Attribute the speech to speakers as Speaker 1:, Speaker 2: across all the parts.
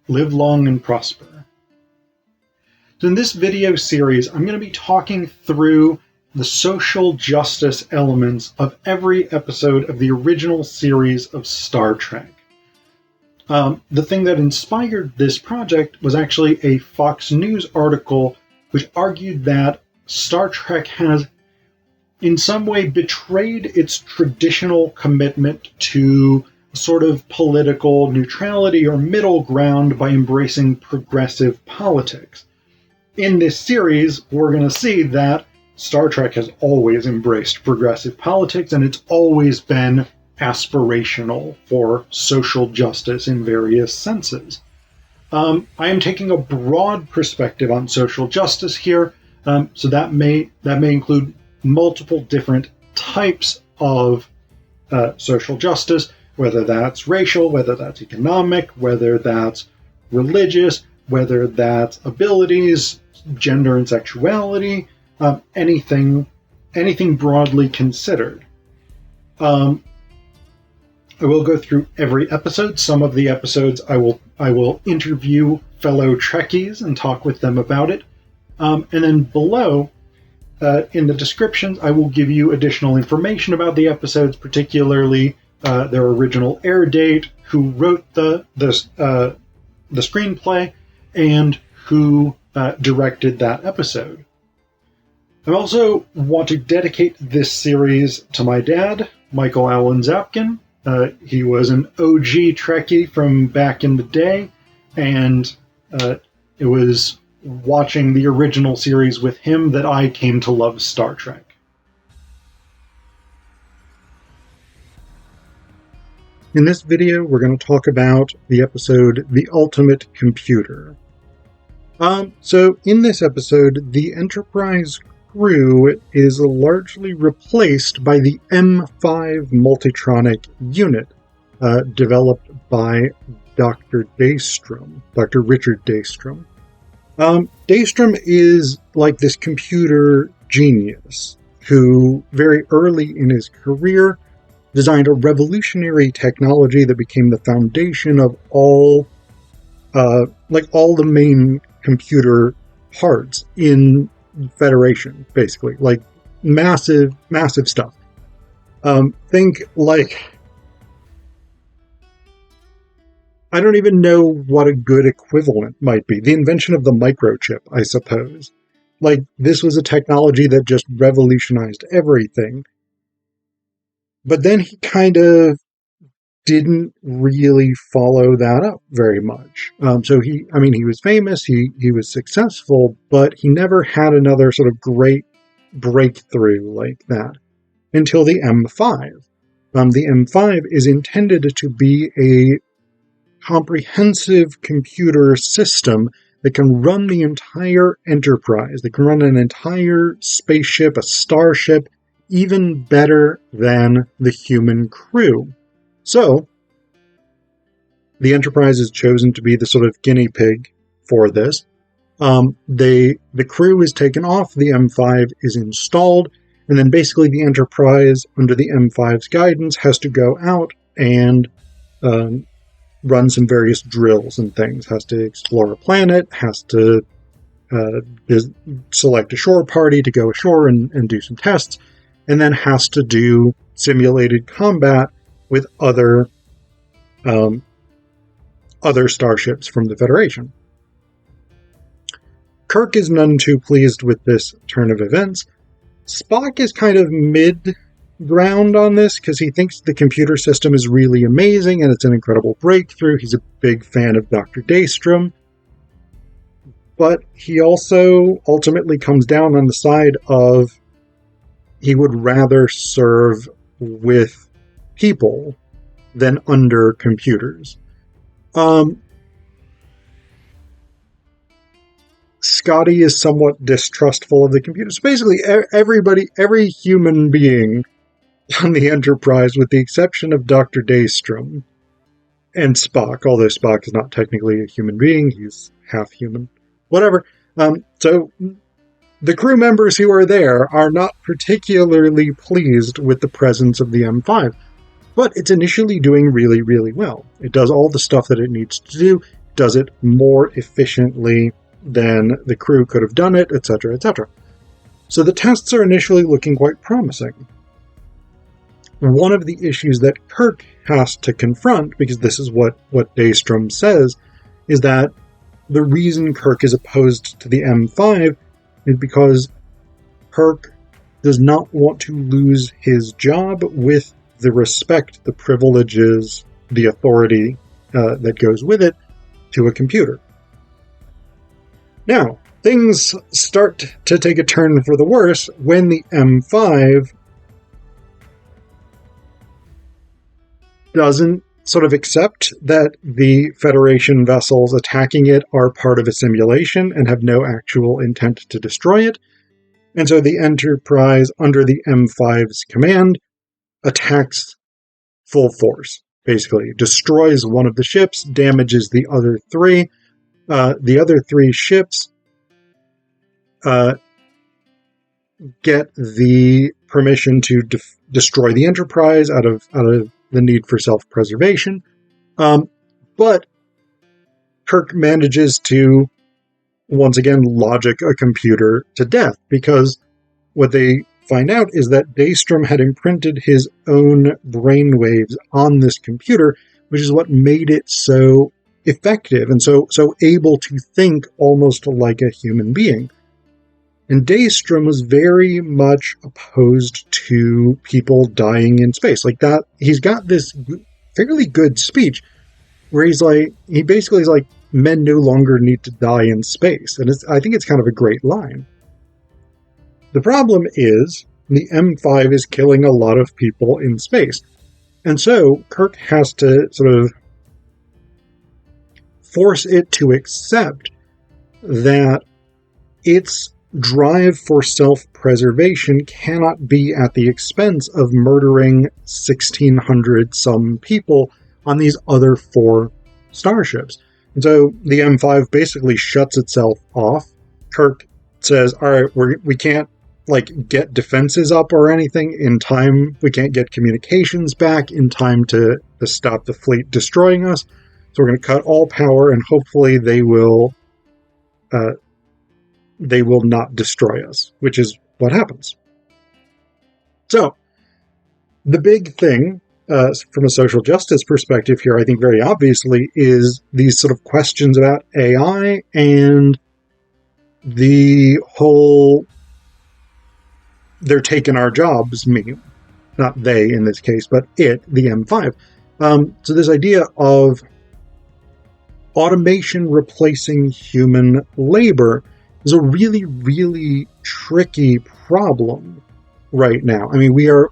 Speaker 1: live long and prosper. So in this video series, I'm going to be talking through the social justice elements of every episode of the original series of Star Trek. The thing that inspired this project was actually a Fox News article which argued that Star Trek has in some way betrayed its traditional commitment to sort of political neutrality or middle ground by embracing progressive politics. In this series, we're going to see that Star Trek has always embraced progressive politics, and it's always been aspirational for social justice in various senses. I am taking a broad perspective on social justice here, so that may include multiple different types of social justice, whether that's racial, whether that's economic, whether that's religious, whether that's abilities, gender and sexuality, anything broadly considered. I will go through every episode. Some of the episodes I will interview fellow Trekkies and talk with them about it. And then below, in the descriptions, I will give you additional information about the episodes, particularly their original air date, who wrote the screenplay, and who directed that episode. I also want to dedicate this series to my dad, Michael Allen Zapkin. He was an OG Trekkie from back in the day, and it was watching the original series with him that I came to love Star Trek. In this video, we're going to talk about the episode The Ultimate Computer. So in this episode, the Enterprise crew is largely replaced by the M5 Multitronic unit, developed by Dr. Daystrom, Dr. Richard Daystrom. Daystrom is like this computer genius who, very early in his career, designed a revolutionary technology that became the foundation of all the main computer parts in Federation, basically, like massive stuff. Think like, I don't even know what a good equivalent might be. The invention of the microchip, I suppose. Like, this was a technology that just revolutionized everything. But then he kind of didn't really follow that up very much. So he was famous, he was successful, but he never had another sort of great breakthrough like that until the M5. The M5 is intended to be a comprehensive computer system that can run the entire Enterprise, that can run an entire spaceship, a starship, even better than the human crew. So, the Enterprise is chosen to be the sort of guinea pig for this. The crew is taken off, the M5 is installed, and then basically the Enterprise, under the M5's guidance, has to go out and run some various drills and things. Has to explore a planet, has to select a shore party to go ashore and do some tests, and then has to do simulated combat with other starships from the Federation. Kirk is none too pleased with this turn of events. Spock is kind of mid-ground on this because he thinks the computer system is really amazing and it's an incredible breakthrough. He's a big fan of Dr. Daystrom. But he also ultimately comes down on the side of he would rather serve with people than under computers. Scotty is somewhat distrustful of the computers. Basically, every human being on the Enterprise, with the exception of Dr. Daystrom and Spock, although Spock is not technically a human being, he's half human. Whatever. So the crew members who are there are not particularly pleased with the presence of the M5, but it's initially doing really, really well. It does all the stuff that it needs to do. does it more efficiently than the crew could have done it, etc., etc. So the tests are initially looking quite promising. One of the issues that Kirk has to confront, because this is what Daystrom says, is that the reason Kirk is opposed to the M5 is because Kirk does not want to lose his job with the respect, the privileges, the authority that goes with it to a computer. Now, things start to take a turn for the worse when the M5 doesn't sort of accept that the Federation vessels attacking it are part of a simulation and have no actual intent to destroy it. And so the Enterprise, under the M5's command, attacks full force, basically. Destroys one of the ships, damages the other three. The other three ships get the permission to destroy the Enterprise out of the need for self-preservation. But Kirk manages to, once again, logic a computer to death, because what they find out is that Daystrom had imprinted his own brainwaves on this computer, which is what made it so effective and so able to think almost like a human being. And Daystrom was very much opposed to people dying in space. Like that, he's got this fairly good speech where he basically is like, men no longer need to die in space. And I think it's kind of a great line. The problem is the M5 is killing a lot of people in space. And so Kirk has to sort of force it to accept that its drive for self-preservation cannot be at the expense of murdering 1,600 some people on these other 4 starships. And so the M5 basically shuts itself off. Kirk says, all right, we can't get defenses up or anything in time. We can't get communications back in time to stop the fleet destroying us. So we're going to cut all power, and hopefully they will not destroy us, which is what happens. So the big thing from a social justice perspective here, I think very obviously, is these sort of questions about AI and the whole they're taking our jobs meme. Not they in this case, but it, the M5. So this idea of automation replacing human labor is a really, really tricky problem right now. I mean, we are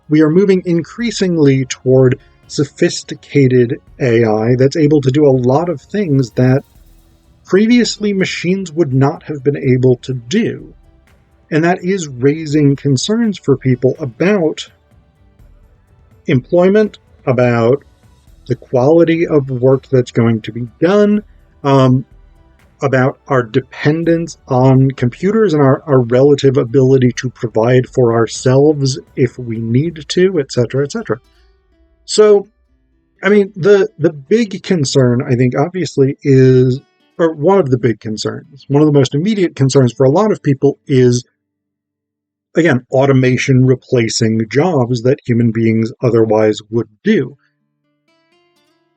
Speaker 1: moving increasingly toward sophisticated AI that's able to do a lot of things that previously machines would not have been able to do. And that is raising concerns for people about employment, about the quality of work that's going to be done, about our dependence on computers and our relative ability to provide for ourselves if we need to, etc., etc. So, I mean, the big concern, I think, obviously is, or one of the big concerns, one of the most immediate concerns for a lot of people is, again, automation replacing jobs that human beings otherwise would do.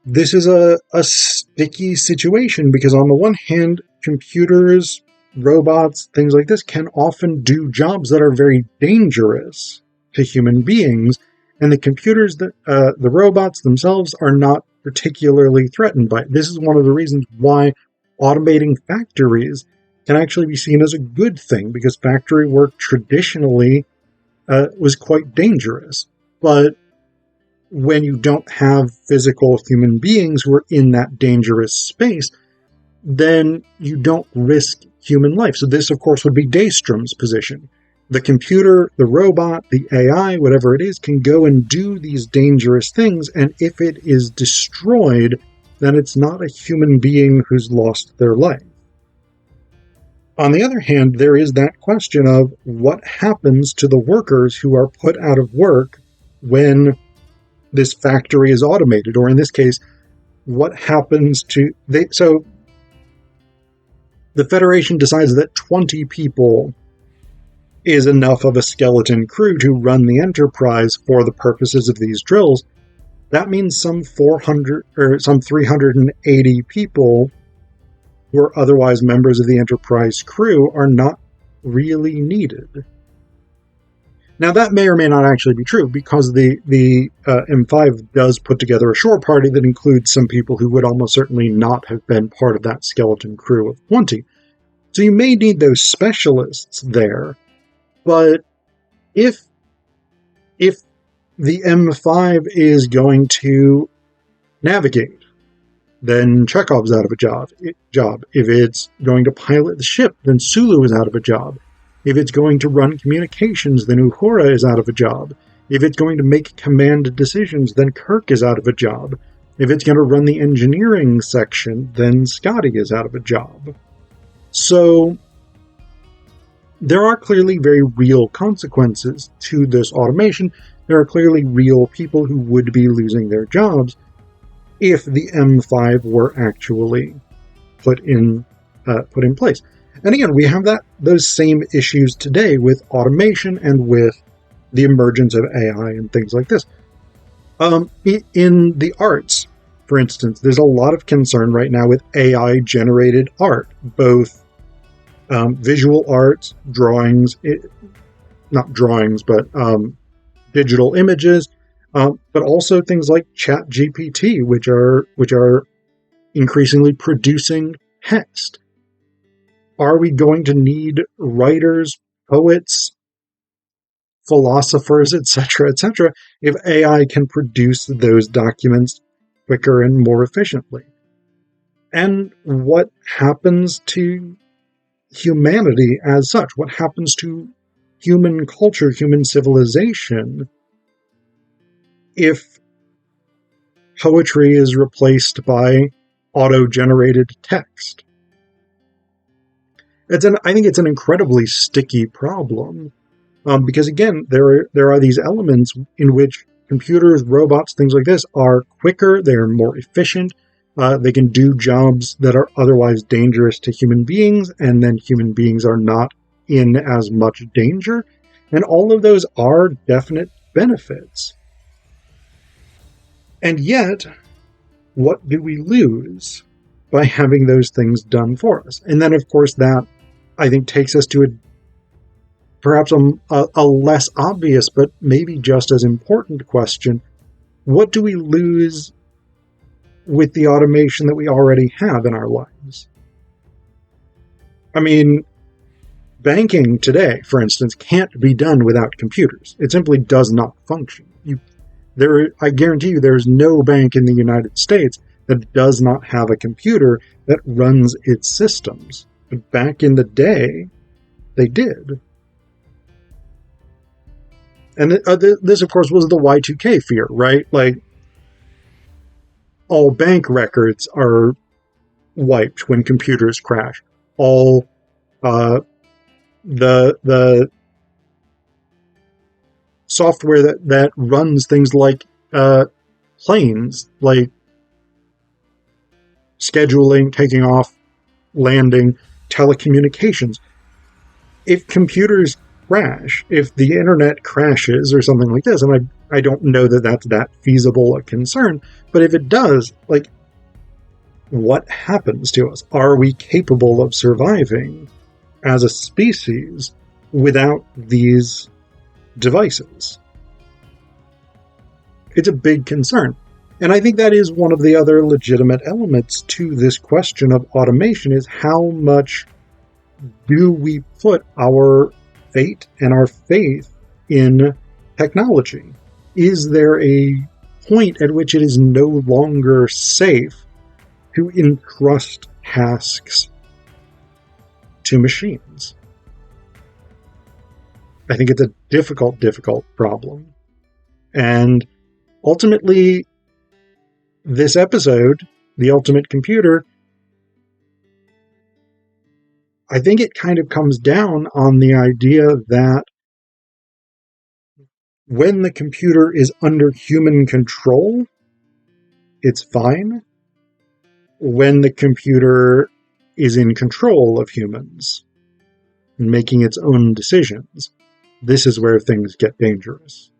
Speaker 1: This is a sticky situation because on the one hand, computers, robots, things like this can often do jobs that are very dangerous to human beings, and the computers, the robots themselves are not particularly threatened by it. This is one of the reasons why automating factories can actually be seen as a good thing, because factory work traditionally was quite dangerous. But when you don't have physical human beings who are in that dangerous space, then you don't risk human life. So this, of course, would be Daystrom's position. The computer, the robot, the AI, whatever it is, can go and do these dangerous things, and if it is destroyed, then it's not a human being who's lost their life. On the other hand, there is that question of what happens to the workers who are put out of work when this factory is automated, or in this case, what happens to... So the Federation decides that 20 people is enough of a skeleton crew to run the Enterprise for the purposes of these drills. That means some 400 or some 380 people who are otherwise members of the Enterprise crew are not really needed. Now, that may or may not actually be true, because the M5 does put together a shore party that includes some people who would almost certainly not have been part of that skeleton crew of 20. So you may need those specialists there, but if the M5 is going to navigate, then Chekhov's out of a job. If it's going to pilot the ship, then Sulu is out of a job. If it's going to run communications, then Uhura is out of a job. If it's going to make command decisions, then Kirk is out of a job. If it's going to run the engineering section, then Scotty is out of a job. So there are clearly very real consequences to this automation. There are clearly real people who would be losing their jobs if the M5 were actually put in place. And again, we have those same issues today with automation and with the emergence of AI and things like this. In the arts, for instance, there's a lot of concern right now with AI-generated art, both visual arts, drawings, not drawings, but digital images, but also things like ChatGPT, which are increasingly producing text. Are we going to need writers, poets, philosophers, etc., if AI can produce those documents quicker and more efficiently? And what happens to humanity as such? What happens to human culture, human civilization, if poetry is replaced by auto-generated text? I think it's an incredibly sticky problem, because again, there are these elements in which computers, robots, things like this are quicker, they're more efficient, they can do jobs that are otherwise dangerous to human beings, and then human beings are not in as much danger, and all of those are definite benefits. And yet, what do we lose by having those things done for us? And then, of course, that, I think, takes us to perhaps a less obvious, but maybe just as important question. What do we lose with the automation that we already have in our lives? I mean, banking today, for instance, can't be done without computers. It simply does not function. I guarantee you there's no bank in the United States that does not have a computer that runs its systems. But back in the day, they did. And this, of course, was the Y2K fear, right? Like, all bank records are wiped when computers crash. All the software that runs things like planes, like scheduling, taking off, landing, telecommunications. If computers crash, if the internet crashes or something like this, and I don't know that that's that feasible a concern, but if it does, like, what happens to us? Are we capable of surviving as a species without these devices? It's a big concern. And I think that is one of the other legitimate elements to this question of automation, is how much do we put our fate and our faith in technology? Is there a point at which it is no longer safe to entrust tasks to machines? I think it's a difficult problem. And ultimately, this episode, The Ultimate Computer, I think it kind of comes down on the idea that when the computer is under human control, it's fine. when the computer is in control of humans, making its own decisions, this is where things get dangerous.